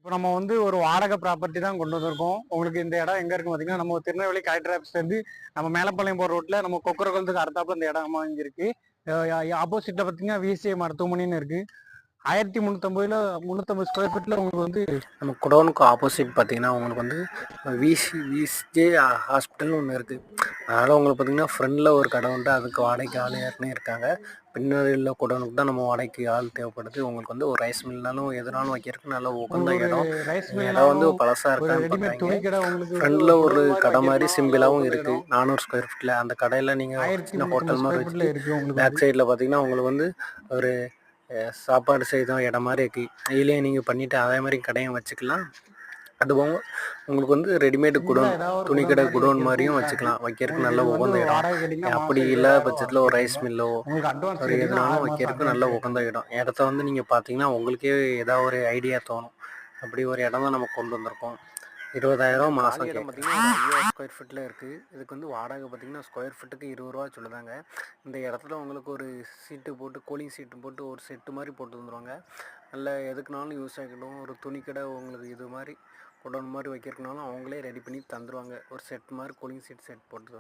இப்போ நம்ம வந்து ஒரு வாடகை ப்ராப்பர்ட்டி தான் கொண்டு வந்திருக்கோம். உங்களுக்கு இந்த இடம் எங்க இருக்கு பார்த்தீங்கன்னா, நம்ம திருநெல்வேலி கலெக்டர் ஆஃபீஸ்லேருந்து நம்ம மேலப்பாளையம் போற ரோட்ல நம்ம கொக்கரகுளத்துக்கு அடுத்தாப்புல இந்த இடம் அமைஞ்சிருக்கு. ஆப்போசிட்ல பார்த்தீங்கன்னா விசிஐ மருத்துவமனைன்னு இருக்கு. 1350ல 350 ஸ்கொயர் ஃபீட்ல உங்களுக்கு வந்து நம்ம குடோனுக்கு ஆப்போசிட் பார்த்தீங்கன்னா உங்களுக்கு வந்து விசிஜே ஹாஸ்பிட்டல்னு ஒன்று இருக்குது. அதனால் உங்களுக்கு பார்த்தீங்கன்னா ஃப்ரண்டில் ஒரு கடை உண்டு, அதுக்கு வாடகைக்கு ஆள் ஏற்கனவே இருக்காங்க. பின்னாடி உள்ள குடோனுக்கு தான் நம்ம வாடகைக்கு ஆள் தேவைப்படுது. உங்களுக்கு வந்து ஒரு ரைஸ் மில்னாலும் எதுனாலும் வைக்கிறதுக்கு நல்ல உகந்த உங்களுக்கு ஒரு இடம். ரைஸ் இடம் வந்து மில்னாலும் பழசாக ஒரு இருக்கான்னு ரெடிமேட் பார்க்குறாங்க. துணி கடை உங்களுக்கு வந்து ஃப்ரண்டில் ஒரு குடோன் மாதிரி கடை மாதிரி வைக்கணும்னாலும் நல்லா சிம்பிளாகவும் உகந்த இருக்குது. இடம். 400 ஸ்கொயர் ஃபீட்டில் அந்த கடையில் நீங்கள் சின்ன 1350 ஹோட்டல் மாதிரி ஸ்கொயர் ஃபீட்ல வச்சுட்டு இருக்கு உங்களுக்கு பேக் வந்து. சைடில் பார்த்தீங்கன்னா உங்களுக்கு வந்து ஒரு சாப்பாடு செய்த இடம் மாதிரி இருக்குது. இதுலேயே நீங்கள் பண்ணிவிட்டு அதே மாதிரி கடையும் வச்சுக்கலாம். அதுவும் உங்களுக்கு வந்து ரெடிமேடு சின்னதா குடோன், ஏதாவது ஒரு குடோன் துணிக்கடை மாதிரி குடோன் வைக்கிறதுக்கும் மாதிரியும் நல்லா இருக்கு. வச்சுக்கலாம். வைக்கிறதுக்கு உங்களுக்கு நல்ல இது வந்து உகந்த இடம். வாடகை கேட்டீங்கன்னா அப்படி மாசம் இல்லாத 20,000 பட்சத்தில் வாடகை ஒரு ரைஸ் கேட்பாங்க. மில்லோ உங்களுக்கு அட்வான்ஸ் ஒரு கேட்டீங்கன்னா எதுனாலும் 6 மாசம் வைக்கிறதுக்கு நல்ல அட்வான்ஸ் உகந்த கேட்பாங்க. இடம். இடத்த வந்து நீங்கள் பார்த்தீங்கன்னா உங்களுக்கே ஏதாவது ஒரு ஐடியா தோணும். அப்படி ஒரு இடம் தான் நம்ம கொண்டு வந்திருக்கோம். 20,000 மாதம் இடம் பார்த்தீங்கன்னா ஒரு 5000 ஸ்கொயர் ஃபீட்டில் இருக்குது. இதுக்கு வந்து வாடகை பார்த்தீங்கன்னா ஸ்கொயர் ஃபீட்டுக்கு 20 ரூபா சொல்லுதாங்க. இந்த இடத்துல உங்களுக்கு ஒரு சீட்டு போட்டு கூலிங் சீட்டு போட்டு ஒரு செட்டு மாதிரி போட்டு வந்துடுவாங்க. நல்ல எதுக்குனாலும் யூஸ் ஆகிடும். ஒரு துணிக்கடை உங்களுக்கு இது மாதிரி குடோன் மாதிரி வைக்கிறதுனாலும் அவங்களே ரெடி பண்ணி தந்துடுவாங்க. ஒரு செட் மாதிரி கூலிங் சீட் செட் போட்டு